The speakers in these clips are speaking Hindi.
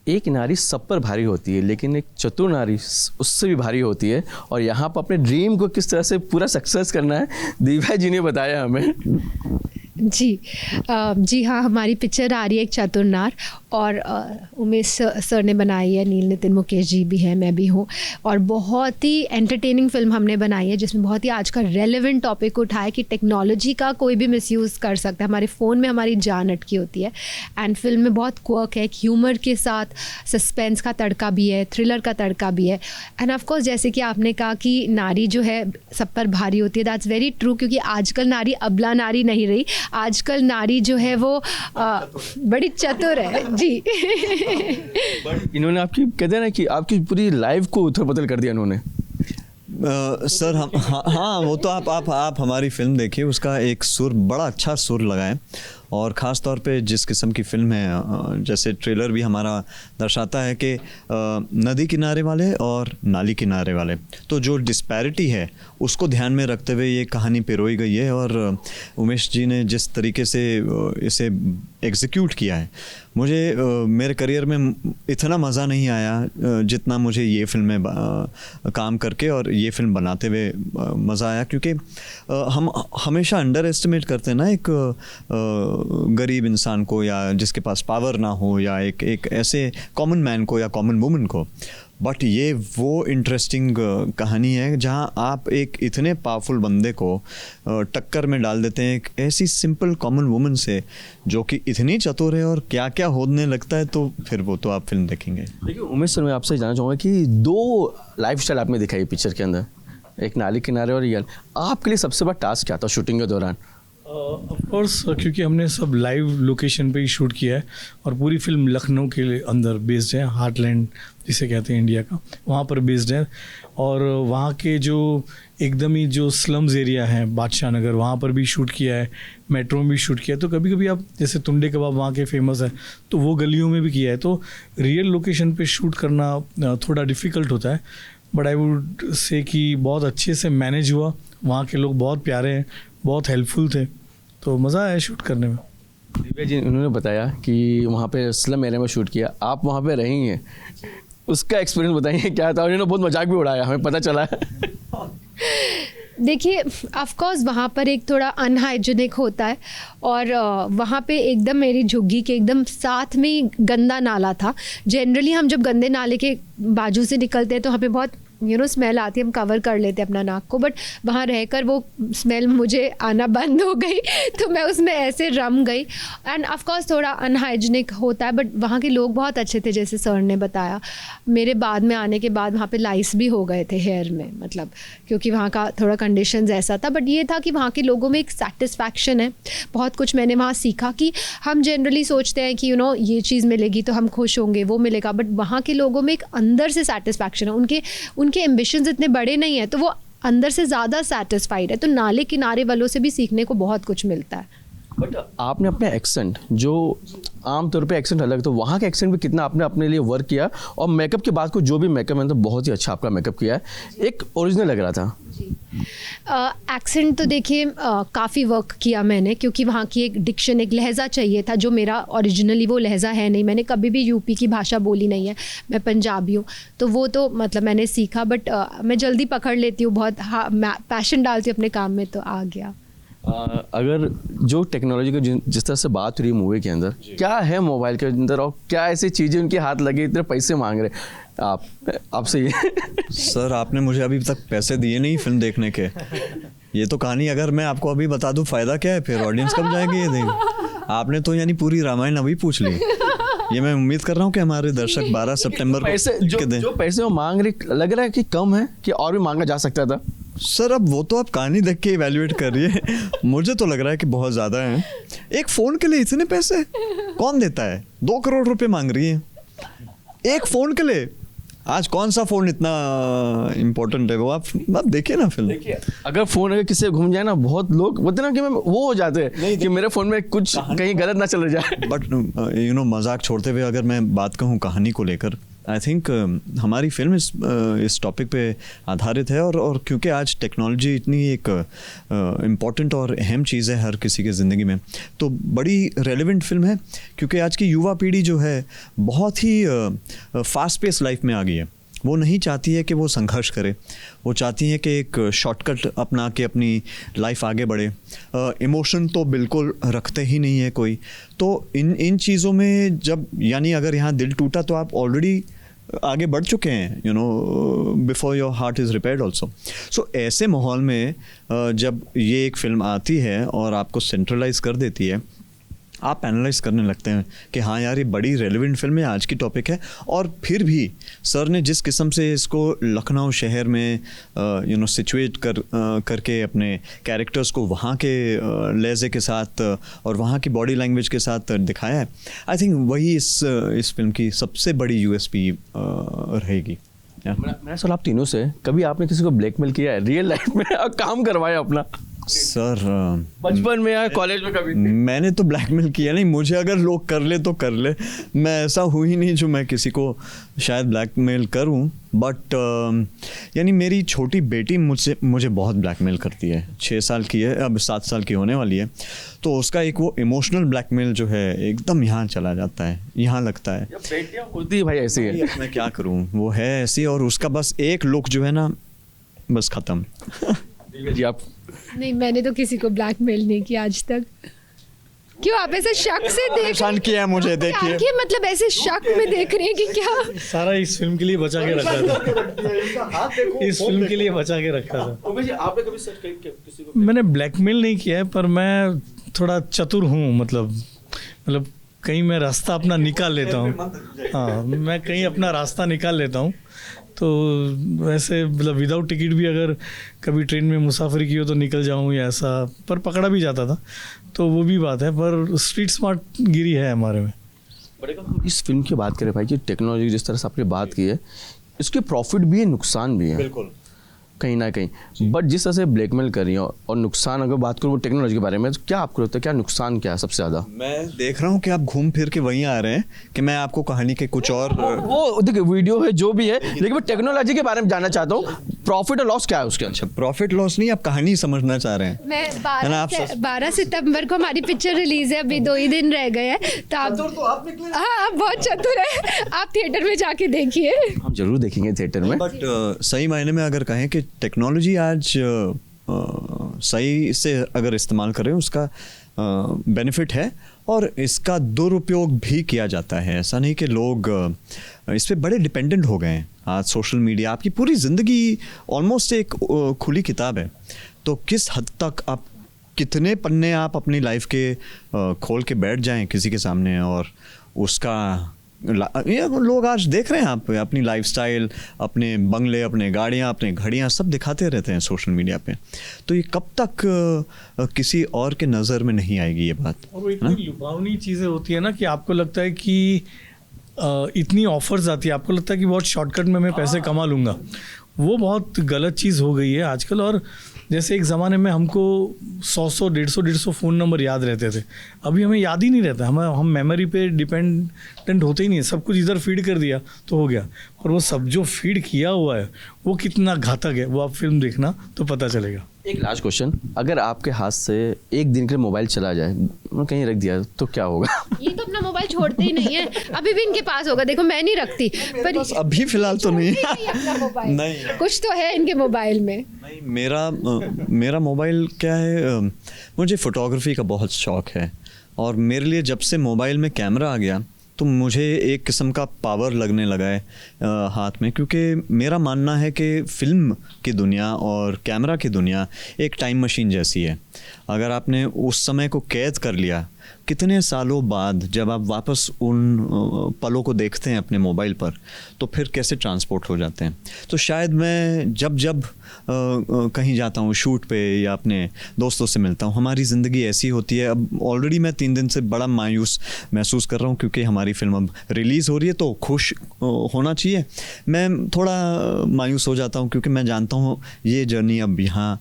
एक नारी सब पर भारी होती है, लेकिन एक चतुर नारी उससे भी भारी होती है। और यहाँ पर अपने ड्रीम को किस तरह से पूरा सक्सेस करना है, दिव्या जी ने बताया हमें। जी हाँ, हमारी पिक्चर आ रही है एक चतुर नार, और उमेश सर ने बनाई है, नील नितिन मुकेश जी भी हैं, मैं भी हूँ, और बहुत ही एंटरटेनिंग फिल्म हमने बनाई है जिसमें बहुत ही आज का रेलेवेंट टॉपिक उठाया कि टेक्नोलॉजी का कोई भी मिसयूज़ कर सकता है। हमारे फ़ोन में हमारी जान अटकी होती है, एंड फिल्म में बहुत क्वर्क है, ह्यूमर के साथ सस्पेंस का तड़का भी है, थ्रिलर का तड़का भी है। एंड ऑफ कोर्स जैसे कि आपने कहा कि नारी जो है सब पर भारी होती है, दैट्स वेरी ट्रू, क्योंकि आजकल नारी अबला नारी नहीं रही, आजकल नारी जो है वो बड़ी चतुर है जी। इन्होंने आपकी कहते हैं ना कि आपकी पूरी लाइफ को उथल पुथल कर दिया इन्होंने। सर हम हाँ वो तो आप हमारी फिल्म देखिए, उसका एक सुर, बड़ा अच्छा सुर लगाएं, और ख़ास तौर पे जिस किस्म की फ़िल्म है, जैसे ट्रेलर भी हमारा दर्शाता है कि नदी किनारे वाले और नाली किनारे वाले, तो जो डिस्पैरिटी है उसको ध्यान में रखते हुए ये कहानी पिरोई गई है। और उमेश जी ने जिस तरीके से इसे एग्जीक्यूट किया है, मुझे मेरे करियर में इतना मज़ा नहीं आया जितना मुझे ये फिल्म में काम करके और ये फिल्म बनाते हुए मज़ा आया। क्योंकि हम हमेशा अंडर एस्टिमेट करते हैं ना एक गरीब इंसान को, या जिसके पास पावर ना हो, या एक ऐसे कॉमन मैन को या कॉमन वुमन को। बट ये वो इंटरेस्टिंग कहानी है जहाँ आप एक इतने पावरफुल बंदे को टक्कर में डाल देते हैं एक ऐसी सिंपल कॉमन वुमन से जो कि इतनी चतुर है, और क्या क्या होने लगता है, तो फिर वो तो आप फिल्म देखेंगे। देखिए उमेश सर, मैं आपसे जानना चाहूँगा कि 2 लाइफस्टाइल आपने दिखाई पिक्चर के अंदर, एक नाली किनारे और रियल, आपके लिए सबसे बड़ा टास्क क्या था शूटिंग के दौरान? ऑफ कोर्स क्योंकि हमने सब लाइव लोकेशन पे ही शूट किया है, और पूरी फिल्म लखनऊ के अंदर बेस्ड है, हार्टलैंड जिसे कहते हैं इंडिया का, वहाँ पर बेस्ड है। और वहाँ के जो एकदम ही जो स्लम्स एरिया है, बादशाह नगर, वहाँ पर भी शूट किया है, मेट्रो में भी शूट किया है। तो कभी कभी आप जैसे टुंडे कबाब वहाँ के फेमस है, तो वो गलियों में भी किया है। तो रियल लोकेशन पे शूट करना थोड़ा डिफ़िकल्ट होता है, बट आई वुड से कि बहुत अच्छे से मैनेज हुआ। वहाँ के लोग बहुत प्यारे हैं, बहुत हेल्पफुल थे, तो मज़ा आया शूट करने में। दिव्या जी, उन्होंने बताया कि वहाँ पे स्लम एरिया में शूट किया, आप वहाँ पे रही हैं, उसका एक्सपीरियंस बताइए क्या था? और इन्होंने बहुत मजाक भी उड़ाया, हमें पता चला है। देखिए ऑफ कोर्स वहाँ पर एक थोड़ा अनहाइजीनिक होता है, और वहाँ पे एकदम मेरी झुग्गी के एकदम साथ में ही गंदा नाला था। जनरली हम जब गंदे नाले के बाजू से निकलते हैं तो वहाँ पे बहुत स्मेल आती है, हम कवर कर लेते हैं अपना नाक को, बट वहाँ रहकर वो स्मेल मुझे आना बंद हो गई, तो मैं उसमें ऐसे रम गई। एंड ऑफ कोर्स थोड़ा अनहाइजीनिक होता है, बट वहाँ के लोग बहुत अच्छे थे, जैसे सर ने बताया। मेरे बाद में आने के बाद वहाँ पे लाइस भी हो गए थे हेयर में, मतलब क्योंकि वहाँ का थोड़ा कंडीशंस ऐसा था। बट ये था कि वहाँ के लोगों में एक सेटिस्फैक्शन है, बहुत कुछ मैंने वहाँ सीखा कि हम जनरली सोचते हैं कि ये चीज़ मिलेगी तो हम खुश होंगे, वो मिलेगा, बट वहाँ के लोगों में एक अंदर से सेटिस्फैक्शन है। उनके एम्बिशंस इतने बड़े नहीं हैं, तो वो अंदर से ज़्यादा सेटिस्फाइड है। तो नाले किनारे वालों से भी सीखने को बहुत कुछ मिलता है। बट आपने अपने एक्सेंट, जो आमतौर पे एक्सेंट अलग, तो वहाँ के एक्सेंट भी कितना आपने अपने लिए वर्क किया, और मेकअप के बाद को जो भी मेकअप है तो बहुत ही अच्छा आपका मेकअप किया है, एक ओरिजिनल लग रहा था। एक्सेंट तो देखिए काफ़ी वर्क किया मैंने, क्योंकि वहाँ की एक डिक्शन, एक लहजा चाहिए था, जो मेरा ओरिजिनली वो लहजा है नहीं। मैंने कभी भी यूपी की भाषा बोली नहीं है, मैं पंजाबी हूँ, तो वो तो मतलब मैंने सीखा। बट मैं जल्दी पकड़ लेती हूँ, बहुत पैशन डालती हूँ अपने काम में, तो आ गया। अगर जो टेक्नोलॉजी की जिस तरह से बात हो रही है मूवी के अंदर, क्या है मोबाइल के अंदर और क्या ऐसी चीज़ें उनके हाथ लगे, इतने पैसे मांग रहे आपसे ये? सर आपने मुझे अभी तक पैसे दिए नहीं फिल्म देखने के। ये तो कहानी अगर मैं आपको अभी बता दूं फ़ायदा क्या है, फिर ऑडियंस कब जाएगी ये देख? आपने तो यानी पूरी रामायण अभी पूछ ली। ये मैं उम्मीद कर रहा हूँ कि हमारे दर्शक 12 सितंबर को जो पैसे वो मांग रहे, लग रहा है कि कम है कि और भी मांगा जा सकता था? सर अब वो तो आप कहानी देख के इवैल्यूएट करिए। मुझे तो लग रहा है कि बहुत ज़्यादा है। एक फ़ोन के लिए इतने पैसे कौन देता है? 2 करोड़ रुपए मांग रही है एक फ़ोन के लिए। आज कौन सा फ़ोन इतना इम्पोर्टेंट है? वो आप देखिए ना फिल्म। अगर फ़ोन अगर किसी घूम जाए ना, बहुत लोग बोलते ना कि मैं वो हो जाते हैं कि मेरे फ़ोन में कुछ कहीं गलत ना चले जाए। बट मजाक छोड़ते हुए अगर मैं बात कहूँ कहानी को लेकर, आई थिंक हमारी फिल्म इस टॉपिक पे आधारित है, और क्योंकि आज टेक्नोलॉजी इतनी एक इम्पॉर्टेंट और अहम चीज़ है हर किसी के ज़िंदगी में, तो बड़ी रेलेवेंट फिल्म है, क्योंकि आज की युवा पीढ़ी जो है बहुत ही फास्ट पेस लाइफ में आ गई है। वो नहीं चाहती है कि वो संघर्ष करे, वो चाहती है कि एक शॉर्टकट अपना के अपनी लाइफ आगे बढ़े। इमोशन तो बिल्कुल रखते ही नहीं है कोई। तो इन चीज़ों में जब, यानी अगर यहाँ दिल टूटा तो आप ऑलरेडी आगे बढ़ चुके हैं, you know, before your heart is repaired also. So ऐसे माहौल में जब ये एक फ़िल्म आती है और आपको सेंट्रलाइज कर देती है, आप एनालाइज करने लगते हैं कि हाँ यार, ये बड़ी रेलेवेंट फिल्म है, आज की टॉपिक है। और फिर भी सर ने जिस किस्म से इसको लखनऊ शहर में सिचुएट करके अपने कैरेक्टर्स को वहाँ के लहजे के साथ और वहाँ की बॉडी लैंग्वेज के साथ दिखाया है, आई थिंक वही इस फिल्म की सबसे बड़ी यूएसपी रहेगी। मेरा सवाल आप तीनों से, कभी आपने किसी को ब्लैकमेल किया है रियल लाइफ में और काम करवाया अपना? सर बचपन में या कॉलेज में कभी? मैंने तो ब्लैकमेल किया नहीं, मुझे अगर लोग कर ले तो कर ले, मैं ऐसा हूँ ही नहीं जो मैं किसी को शायद ब्लैकमेल करूँ। बट यानी मेरी छोटी बेटी मुझे बहुत ब्लैकमेल करती है, 6 साल की है, अब 7 साल की होने वाली है। तो उसका एक वो इमोशनल ब्लैकमेल जो है एकदम यहाँ चला जाता है, यहाँ लगता है बेटियां होती है भाई ऐसी है। मैं क्या करूँ, वो है ऐसी, और उसका बस एक लुक जो है ना, बस ख़त्म। जी आप? नहीं, मैंने तो किसी को ब्लैकमेल नहीं किया आज तक। क्यों आप ऐसे शक से देख परेशान किया है मुझे, देखिए। क्या मतलब ऐसे शक में देख रहे हैं कि क्या? सारा इस फिल्म के लिए बचा के रखा था, इस फिल्म के लिए बचा के रखा था। आपने कभी सच किसी को? मैंने ब्लैकमेल नहीं किया है, पर मैं थोड़ा चतुर हूँ, मतलब कहीं मैं रास्ता अपना निकाल लेता हूँ। हाँ, मैं कहीं अपना रास्ता निकाल लेता हूँ। तो वैसे मतलब विदाउट टिकट भी अगर कभी ट्रेन में मुसाफरी की हो तो निकल जाऊँ या ऐसा, पर पकड़ा भी जाता था, तो वो भी बात है। पर स्ट्रीट स्मार्ट गिरी है हमारे में। इस फिल्म की बात करें भाई, कि टेक्नोलॉजी जिस तरह से आपने बात की है, इसके प्रॉफिट भी है, नुकसान भी है बिल्कुल कहीं ना कहीं। बट जिस तरह से ब्लैकमेल कर रही हो और नुकसान अगर बात करूँ टेक्नोलॉजी के बारे में, तो क्या आपको लगता है क्या नुकसान क्या है सबसे ज़्यादा? मैं देख रहा हूँ कि आप घूम फिर के वहीं आ रहे हैं कि मैं आपको कहानी के कुछ और वो देखिए वीडियो है जो भी है, लेकिन मैं टेक्नोलॉजी के बारे में जानना चाहता हूँ, प्रॉफिट और लॉस क्या है उसके अंदर? अच्छा, प्रॉफिट लॉस नहीं, आप कहानी समझना चाह रहे हैं। मैं है ना, आप 12 सितंबर को हमारी पिक्चर रिलीज है, अभी 2 ही दिन रह गए हैं, तो आप हाँ, आप बहुत चतुर है, आप थिएटर में जाके देखिए। हम जरूर देखेंगे थिएटर में। बट सही मायने में अगर कहें कि टेक्नोलॉजी आज सही से अगर इस्तेमाल करें, उसका बेनिफिट है, और इसका दुरुपयोग भी किया जाता है। ऐसा नहीं कि लोग इस पे बड़े डिपेंडेंट हो गए हैं। आज सोशल मीडिया आपकी पूरी ज़िंदगी ऑलमोस्ट एक खुली किताब है। तो किस हद तक आप, कितने पन्ने आप अपनी लाइफ के खोल के बैठ जाएं किसी के सामने, और उसका ये लोग आज देख रहे हैं, आप अपनी लाइफस्टाइल, अपने बंगले, अपने गाड़ियाँ, अपने घड़ियाँ सब दिखाते रहते हैं सोशल मीडिया पे। तो ये कब तक किसी और के नज़र में नहीं आएगी ये बात? और वो इतनी लुभावनी चीज़ें होती है ना कि आपको लगता है कि इतनी ऑफर्स आती है, आपको लगता है कि बहुत शॉर्टकट में मैं पैसे कमा लूँगा। वो बहुत गलत चीज़ हो गई है आजकल। और जैसे एक ज़माने में हमको 100 150 फ़ोन नंबर याद रहते थे, अभी हमें याद ही नहीं रहता। हम मेमोरी पे डिपेंडेंट होते ही नहीं, सब कुछ इधर फीड कर दिया तो हो गया। और वो सब जो फीड किया हुआ है वो कितना घातक है, वो आप फिल्म देखना तो पता चलेगा। एक लास्ट क्वेश्चन, अगर आपके हाथ से एक दिन के लिए मोबाइल चला जाए, कहीं रख दिया, तो क्या होगा? ये तो अपना मोबाइल छोड़ते ही नहीं है, अभी भी इनके पास होगा। देखो मैं नहीं रखती, पर अभी फिलहाल तो नहीं अपना मोबाइल नहीं, कुछ तो है इनके मोबाइल में। नहीं, मेरा मोबाइल क्या है, मुझे फ़ोटोग्राफी का बहुत शौक़ है, और मेरे लिए जब से मोबाइल में कैमरा आ गया तो मुझे एक किस्म का पावर लगने लगा है हाथ में। क्योंकि मेरा मानना है कि फ़िल्म की दुनिया और कैमरा की दुनिया एक टाइम मशीन जैसी है। अगर आपने उस समय को कैद कर लिया, कितने सालों बाद जब आप वापस उन पलों को देखते हैं अपने मोबाइल पर, तो फिर कैसे ट्रांसपोर्ट हो जाते हैं। तो शायद मैं जब कहीं जाता हूँ शूट पे या अपने दोस्तों से मिलता हूँ, हमारी ज़िंदगी ऐसी होती है। अब ऑलरेडी मैं 3 दिन से बड़ा मायूस महसूस कर रहा हूँ, क्योंकि हमारी फिल्म अब रिलीज़ हो रही है, तो खुश होना चाहिए। मैं थोड़ा मायूस हो जाता हूँ, क्योंकि मैं जानता हूँ ये जर्नी अब यहाँ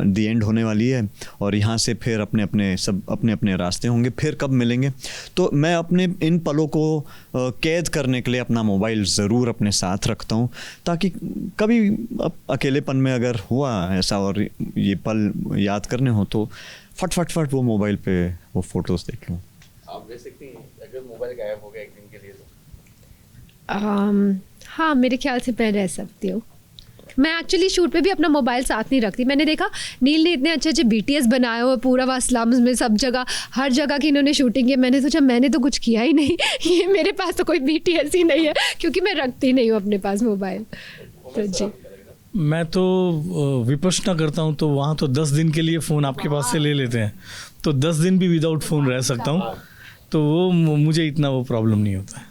दी एंड होने वाली है और यहाँ से फिर अपने अपने रास्ते होंगे, फिर कब मिलेंगे। तो मैं अपने इन पलों को कैद करने के लिए अपना मोबाइल ज़रूर अपने साथ रखता हूँ, ताकि कभी अकेलेपन में अगर हुआ ऐसा और ये पल याद करने हो तो फट वो मोबाइल पे वो फोटोज़ देख लूँ। आप रह सकती हैं अगर मोबाइल गायब हो गया एक दिन के लिए तो? हाँ, मेरे ख्याल से मैं रह सकती हूँ। मैं एक्चुअली शूट पे भी अपना मोबाइल साथ नहीं रखती। मैंने देखा नील ने इतने अच्छे अच्छे BTS बनाए हुए पूरा वहाँ स्लम्स में, सब जगह, हर जगह की इन्होंने शूटिंग की। मैंने सोचा मैंने तो कुछ किया ही नहीं ये मेरे पास तो कोई BTS ही नहीं है, क्योंकि मैं रखती नहीं हूँ अपने पास मोबाइल। तो जी मैं तो विपश्यना करता हूँ, तो वहाँ तो 10 दिन के लिए फ़ोन आपके पास से ले लेते हैं, तो 10 दिन भी विदाउट फ़ोन रह सकता हूँ, तो वो मुझे इतना वो प्रॉब्लम नहीं होता है।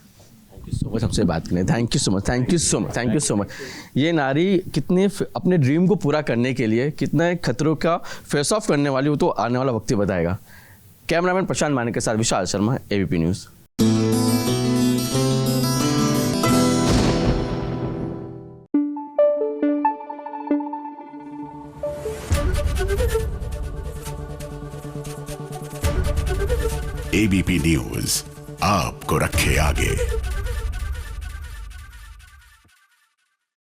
थैंक यू सो मच हमसे बात करने, thank you so much, thank you so much, thank you so much. ये नारी कितने अपने ड्रीम को पूरा करने के लिए कितने खतरों का फेस ऑफ करने वाली, वो तो आने वाला वक्त ही बताएगा। कैमरामैन प्रशांत मानिक के साथ Vishal Sharma, ABP news. ABP news आपको रखे आगे।